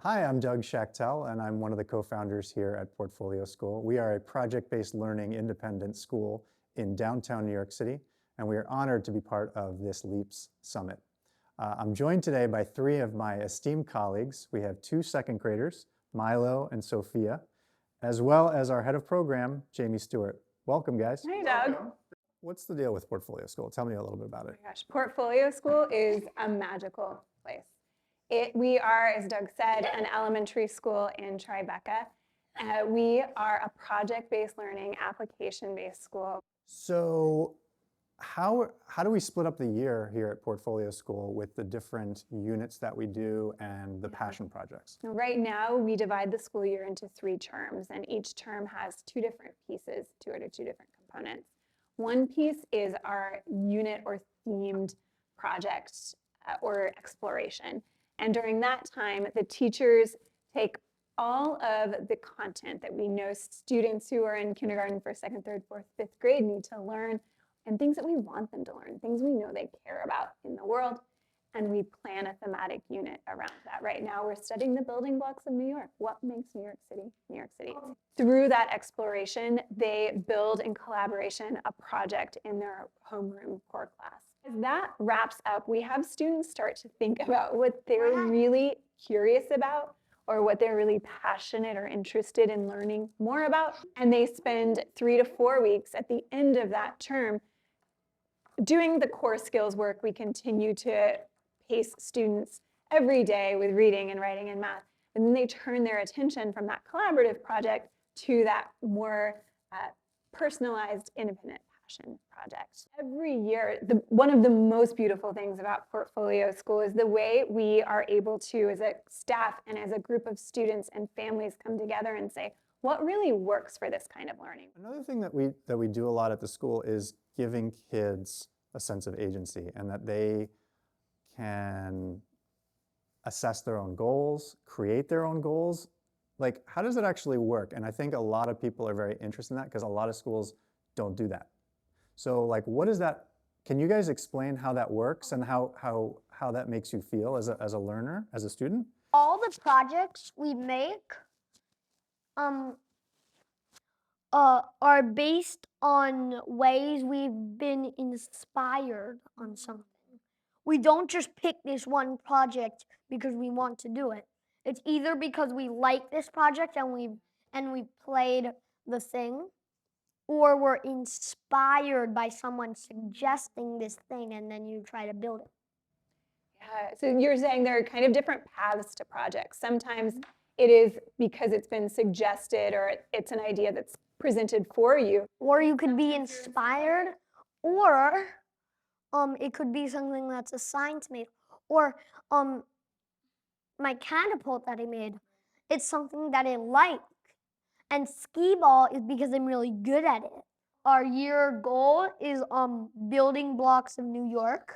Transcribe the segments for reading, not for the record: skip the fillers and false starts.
Hi, I'm Doug Schachtel, and I'm one of the co-founders here at Portfolio School. We are a project-based learning independent school in downtown New York City, and we are honored to be part of this LEAPS Summit. I'm joined today by three of my esteemed colleagues. We have two second graders, Milo and Sophia, as well as our head of program, Jamie Stewart. Welcome, guys. Hi, Doug. What's the deal with Portfolio School? Tell me a little bit about Oh it. my gosh, Portfolio School is a magical place. We are, as Doug said, an elementary school in Tribeca. We are a project-based learning, application-based school. So how do we split up the year here at Portfolio School with the different units that we do and the passion projects? Right now, we divide the school year into 3 terms, and each term has 2 different pieces to it, or 2 different components. One piece is our unit or themed project or exploration. And during that time, the teachers take all of the content that we know students who are in kindergarten, first, second, third, fourth, fifth grade need to learn, and things that we want them to learn, things we know they care about in the world, and we plan a thematic unit around that. Right now, we're studying the building blocks of New York. What makes New York City, New York City? Through that exploration, they build in collaboration a project in their homeroom core class. As that wraps up, we have students start to think about what they're really curious about or what they're really passionate or interested in learning more about. And they spend 3 to 4 weeks at the end of that term doing the core skills work. We continue to pace students every day with reading and writing and math. And then they turn their attention from that collaborative project to that more personalized, independent passion project. Every year, one of the most beautiful things about Portfolio School is the way we are able to, as a staff and as a group of students and families, come together and say, what really works for this kind of learning? Another thing that we do a lot at the school is giving kids a sense of agency and that they can assess their own goals, create their own goals. Like, how does it actually work? And I think a lot of people are very interested in that because a lot of schools don't do that. So like, what is that? Can you guys explain how that works and how that makes you feel as a learner, as a student? All the projects we make are based on ways we've been inspired on something. We don't just pick this one project because we want to do it. It's either because we like this project and we played the thing, or we're inspired by someone suggesting this thing and then you try to build it. Yeah, so you're saying there are kind of different paths to projects. Sometimes it is because it's been suggested or it's an idea that's presented for you. Or you could be inspired, or it could be something that's assigned to me. Or my catapult that I made, it's something that I like. And skee ball is because I'm really good at it. Our year goal is building blocks of New York.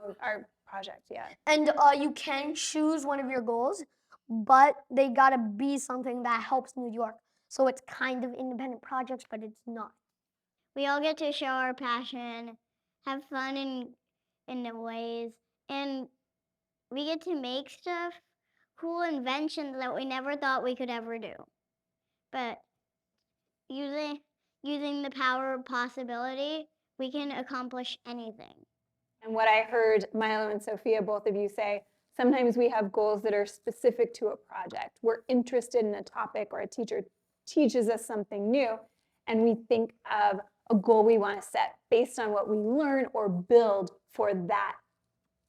Oh, our project, yeah. And you can choose one of your goals, but they gotta be something that helps New York. So it's kind of independent projects, but it's not. We all get to show our passion, have fun in the ways, and we get to make stuff, cool inventions that we never thought we could ever do. But using the power of possibility, we can accomplish anything. And what I heard Milo and Sophia, both of you say, sometimes we have goals that are specific to a project. We're interested in a topic or a teacher teaches us something new, and we think of a goal we want to set based on what we learn or build for that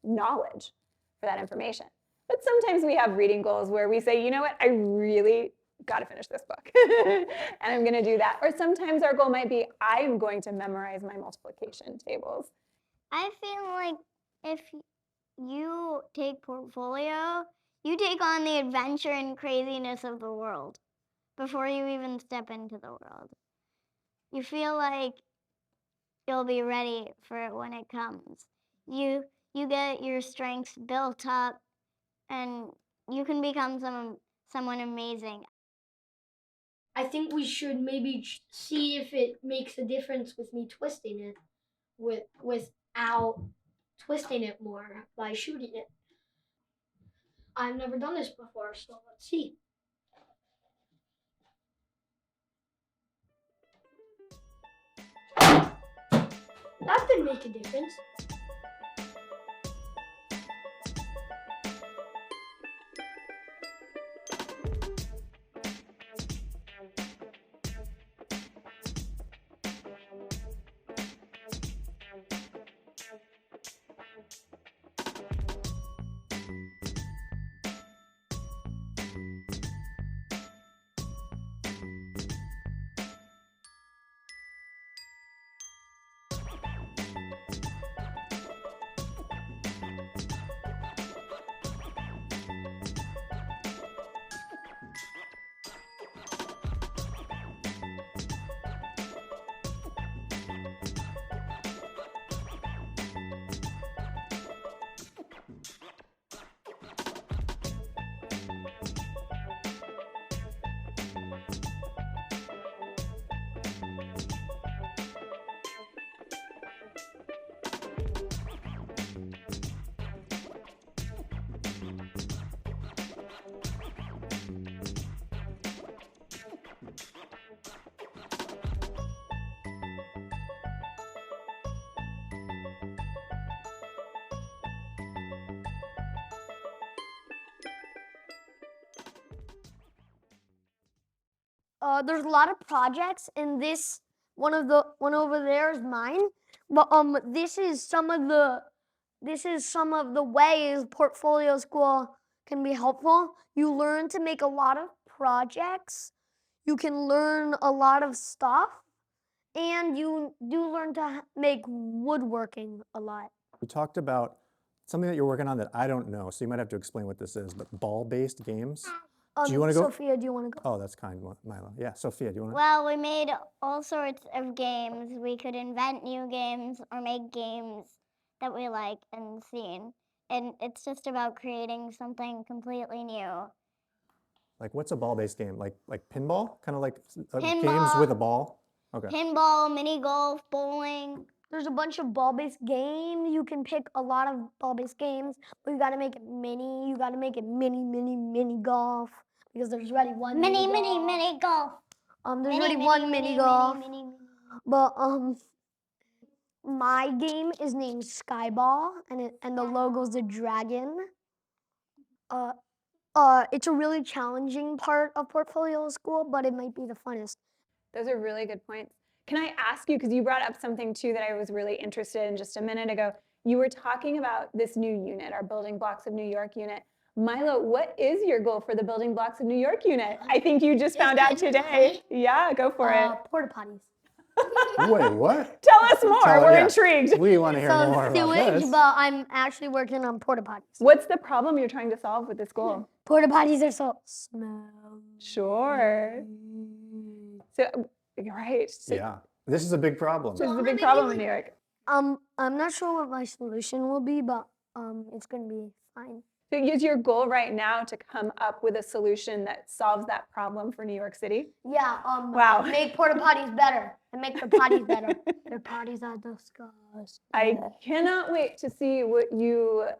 knowledge, for that information. But sometimes we have reading goals where we say, you know what, I really got to finish this book and I'm going to do that. Or sometimes our goal might be, I'm going to memorize my multiplication tables. I feel like if you take Portfolio, you take on the adventure and craziness of the world before you even step into the world. You feel like you'll be ready for it when it comes. You get your strengths built up and you can become someone amazing. I think we should maybe see if it makes a difference with me twisting it without twisting it more by shooting it. I've never done this before, so let's see. That did make a difference. There's a lot of projects, and this one over there is mine. But this is some of the ways portfolio school can be helpful. You learn to make a lot of projects. You can learn a lot of stuff, and you do learn to make woodworking a lot. We talked about something that you're working on that I don't know, so you might have to explain what this is, but ball-based games. Do you want to go? Sophia, do you want to go? Oh, that's kind, Milo. Yeah, Sophia, do you want to? Well, we made all sorts of games. We could invent new games or make games that we like and seen. And it's just about creating something completely new. Like, what's a ball-based game? Like pinball? Kind of like games Pinball. with a ball? Okay. Pinball, mini golf, bowling. There's a bunch of ball-based games. You can pick a lot of ball-based games, but you got to make it mini. You got to make it mini golf because there's already one Mini golf. golf. There's already one mini golf. But my game is named Skyball, and the logo's a dragon. It's a really challenging part of portfolio school, but it might be the funnest. Those are really good points. Can I ask you, because you brought up something too that I was really interested in just a minute ago. You were talking about this new unit, our Building Blocks of New York unit. Milo, what is your goal for the Building Blocks of New York unit? I think you just found out today. Yeah, go for it. Porta potties. Wait, what? Tell us more. We're yeah. intrigued. We want to hear more about Sewage, this. but I'm actually working on porta potties. What's the problem you're trying to solve with this goal? Porta potties are so smelly. Sure. So, you're right. So, Yeah, this is a big problem. this is a big problem in New York. I'm not sure what my solution will be, but it's gonna be fine. So is your goal right now to come up with a solution that solves that problem for New York City? Yeah. Wow. Make porta potties better and make their potties better. Their potties are disgusting. I cannot wait to see what you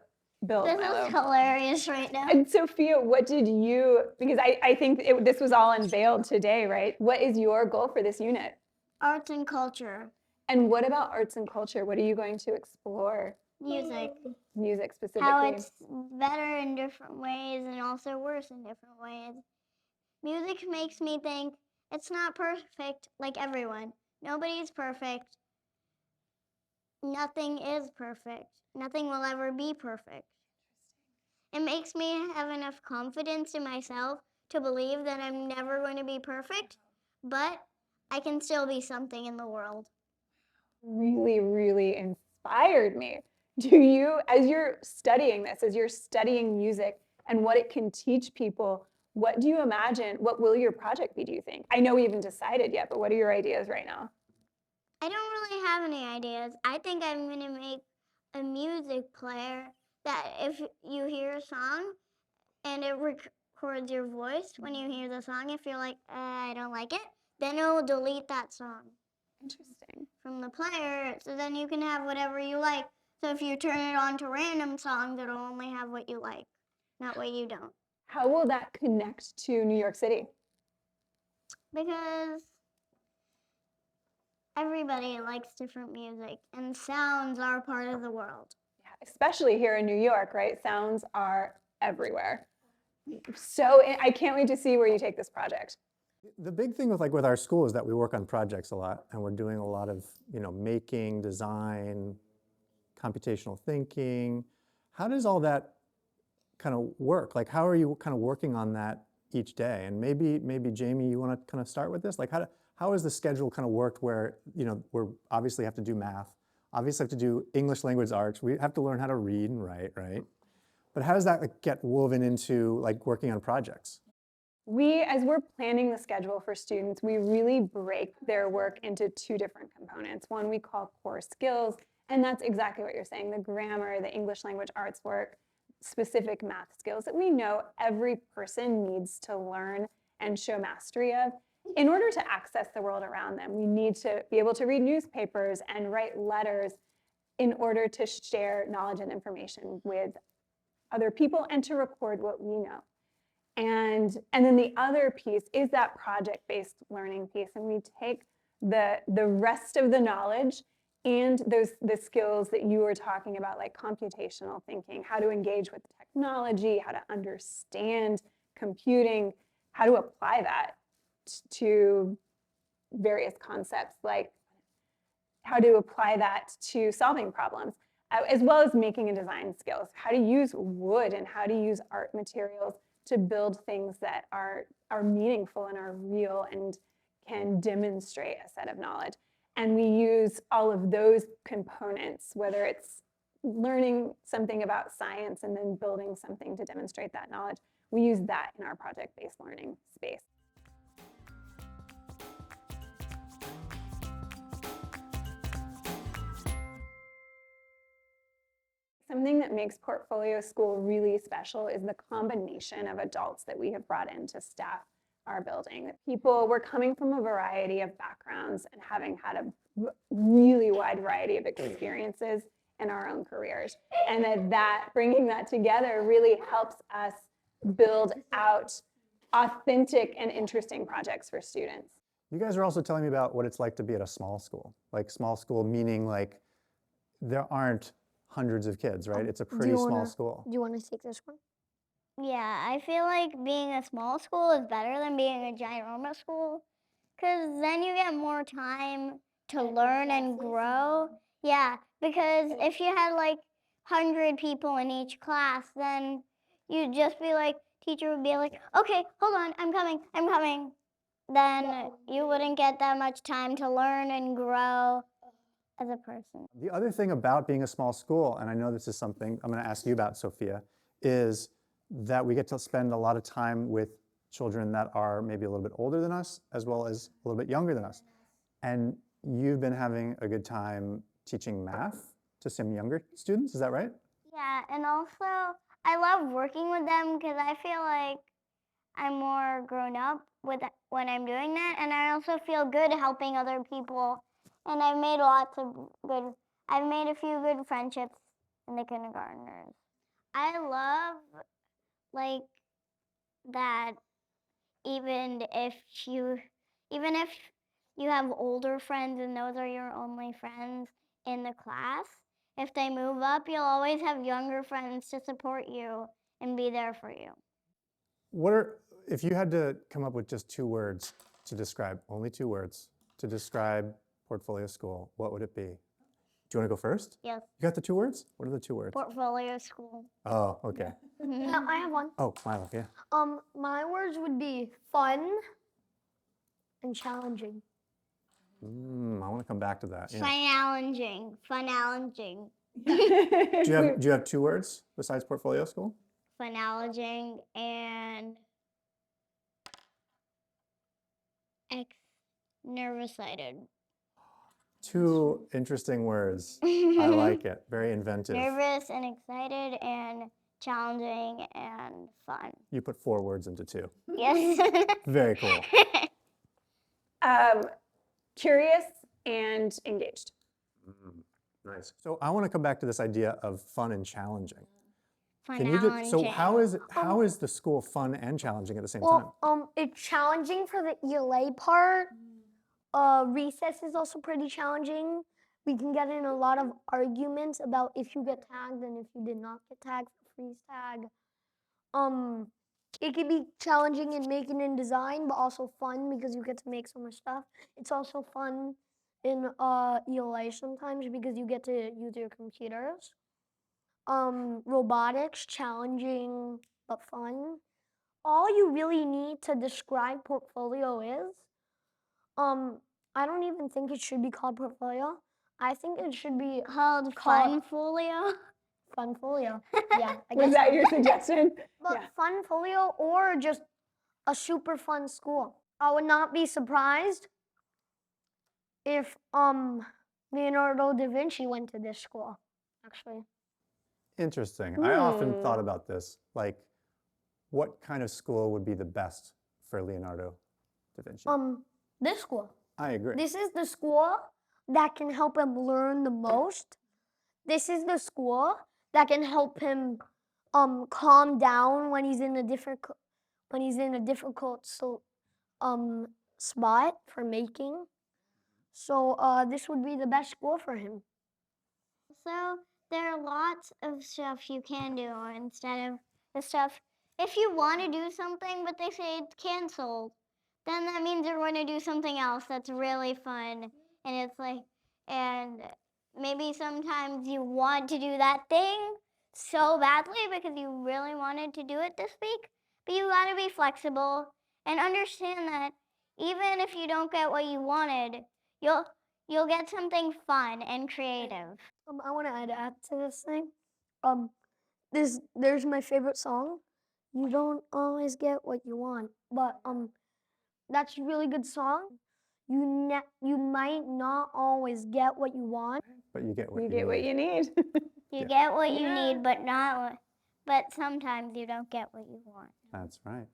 build, This Milo. is hilarious right now. And Sophia, what did you, because I think this was all unveiled today, right? What is your goal for this unit? Arts and culture. And what about arts and culture? What are you going to explore? Music. Music specifically. How it's better in different ways and also worse in different ways. Music makes me think it's not perfect like everyone. Nobody's perfect. Nothing is perfect. Nothing will ever be perfect. It makes me have enough confidence in myself to believe that I'm never going to be perfect, but I can still be something in the world. Really, really inspired me. Do you, as you're studying this, as you're studying music and what it can teach people, what do you imagine, what will your project be, do you think? I know we haven't decided yet, but what are your ideas right now? I don't really have any ideas. I think I'm going to make a music player that if you hear a song and it records your voice when you hear the song, if you're like, I don't like it, then it will delete that song. Interesting. From the player, so then you can have whatever you like. So if you turn it on to random songs, it'll only have what you like. That way you don't. How will that connect to New York City? Because everybody likes different music, and sounds are part of the world. Yeah, especially here in New York, right? Sounds are everywhere. So I can't wait to see where you take this project. The big thing with our school is that we work on projects a lot, and we're doing a lot of making, design, computational thinking. How does all that kind of work? Like, how are you kind of working on that each day? And maybe Jamie, you want to kind of start with this? Like, how is the schedule kind of worked where we're obviously have to do math, obviously have to do English language arts, we have to learn how to read and write, right? But how does that get woven into like working on projects? As we're planning the schedule for students, we really break their work into two different components. One we call core skills, and that's exactly what you're saying, the grammar, the English language arts work, specific math skills that we know every person needs to learn and show mastery of. In order to access the world around them, we need to be able to read newspapers and write letters in order to share knowledge and information with other people and to record what we know. And then the other piece is that project-based learning piece, and we take the rest of the knowledge and the skills that you were talking about, like computational thinking, how to engage with technology, how to understand computing, how to apply that to various concepts, like how to apply that to solving problems, as well as making and design skills, how to use wood and how to use art materials to build things that are meaningful and are real and can demonstrate a set of knowledge. And we use all of those components, whether it's learning something about science and then building something to demonstrate that knowledge. We use that in our project-based learning space. Something that makes Portfolio School really special is the combination of adults that we have brought in to staff our building. People were coming from a variety of backgrounds and having had a really wide variety of experiences in our own careers. And that bringing that together really helps us build out authentic and interesting projects for students. You guys are also telling me about what it's like to be at a small school. Like small school meaning like there aren't hundreds of kids, right? It's a pretty small school. Do you want to take this one? Yeah, I feel like being a small school is better than being a ginormous school, because then you get more time to learn and grow. Yeah, because if you had like 100 people in each class, then you'd just be like, teacher would be like, okay, hold on, I'm coming. Then you wouldn't get that much time to learn and grow as a person. The other thing about being a small school, and I know this is something I'm going to ask you about, Sophia, is that we get to spend a lot of time with children that are maybe a little bit older than us, as well as a little bit younger than us. And you've been having a good time teaching math to some younger students, is that right? Yeah, and also I love working with them because I feel like I'm more grown up with when I'm doing that, and I also feel good helping other people. And I've made a few good friendships in the kindergartners. I love like that even if you have older friends and those are your only friends in the class, if they move up, you'll always have younger friends to support you and be there for you. If you had to come up with just 2 words to describe, only 2 words, to describe Portfolio School, what would it be? Do you want to go first? Yes. You got the 2 words? What are the 2 words? Portfolio School. Oh, okay. I have one. Oh, Milo, yeah. My words would be fun and challenging. I want to come back to that. Yeah. Funallenging. Do you have 2 words besides Portfolio School? Funallenging and nervous-sighted. 2 interesting words. I like it. Very inventive. Nervous and excited and challenging and fun. You put 4 words into 2. Yes. Very cool. Curious and engaged. Nice. So I want to come back to this idea of fun and challenging. Can you do, so Funallenging. how is the school fun and challenging at the same time? Well, it's challenging for the ELA part. Recess is also pretty challenging. We can get in a lot of arguments about if you get tagged and if you did not get tagged for freeze tag. It can be challenging in making and design, but also fun because you get to make so much stuff. It's also fun in ELA sometimes because you get to use your computers. Robotics, challenging but fun. All you really need to describe portfolio is, I don't even think it should be called portfolio. I think it should be Called Funfolio. Funfolio. Yeah, I Was guess. that your suggestion? But Yeah. Funfolio or just a super fun school. I would not be surprised if Leonardo da Vinci went to this school, actually. Interesting. I often thought about this, like what kind of school would be the best for Leonardo da Vinci? This school. I agree. This is the school that can help him learn the most. This is the school that can help him calm down when he's in a difficult spot for making. So this would be the best school for him. So there are lots of stuff you can do instead of the stuff. If you want to do something but they say it's canceled, then that means you're going to do something else that's really fun. And it's like, and maybe sometimes you want to do that thing so badly because you really wanted to do it this week, but you got to be flexible and understand that even if you don't get what you wanted, you'll get something fun and creative. I want to add to this thing. There's my favorite song. You don't always get what you want, but that's a really good song. You might not always get what you want, But you get what You you get what need. you need. You get what you need, but sometimes you don't get what you want. That's right.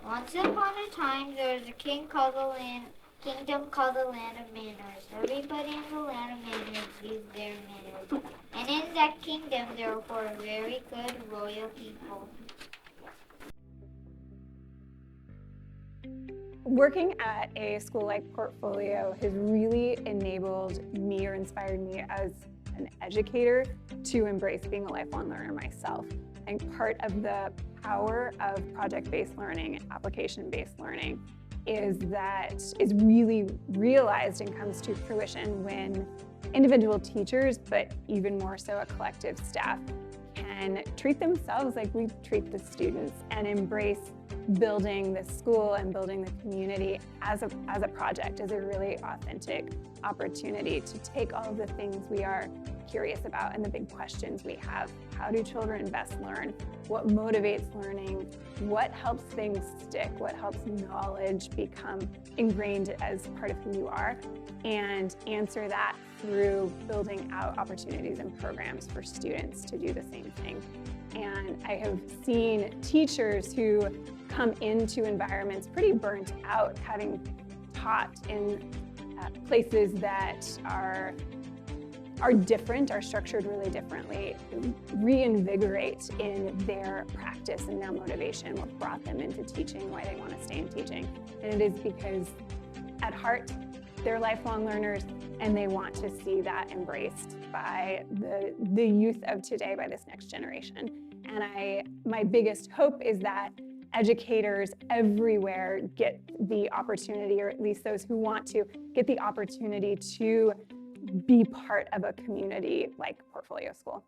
Once upon a time, there was a kingdom called the Land of Manners. Everybody in the Land of Manners used their manners. And in that kingdom, there were very good royal people. Working at a school like Portfolio has really enabled me or inspired me as an educator to embrace being a lifelong learner myself. And part of the power of project-based learning and application-based learning is really realized and comes to fruition when individual teachers, but even more so a collective staff, can treat themselves like we treat the students and embrace building the school and building the community as a project, as a really authentic opportunity to take all of the things we are curious about and the big questions we have. How do children best learn? What motivates learning? What helps things stick? What helps knowledge become ingrained as part of who you are? And answer that through building out opportunities and programs for students to do the same thing. And I have seen teachers who come into environments pretty burnt out, having taught in places that are different, are structured really differently, reinvigorate in their practice and their motivation, what brought them into teaching, why they want to stay in teaching. And it is because at heart, they're lifelong learners, and they want to see that embraced by the youth of today, by this next generation. And my biggest hope is that educators everywhere get the opportunity, or at least those who want to, get the opportunity to be part of a community like Portfolio School.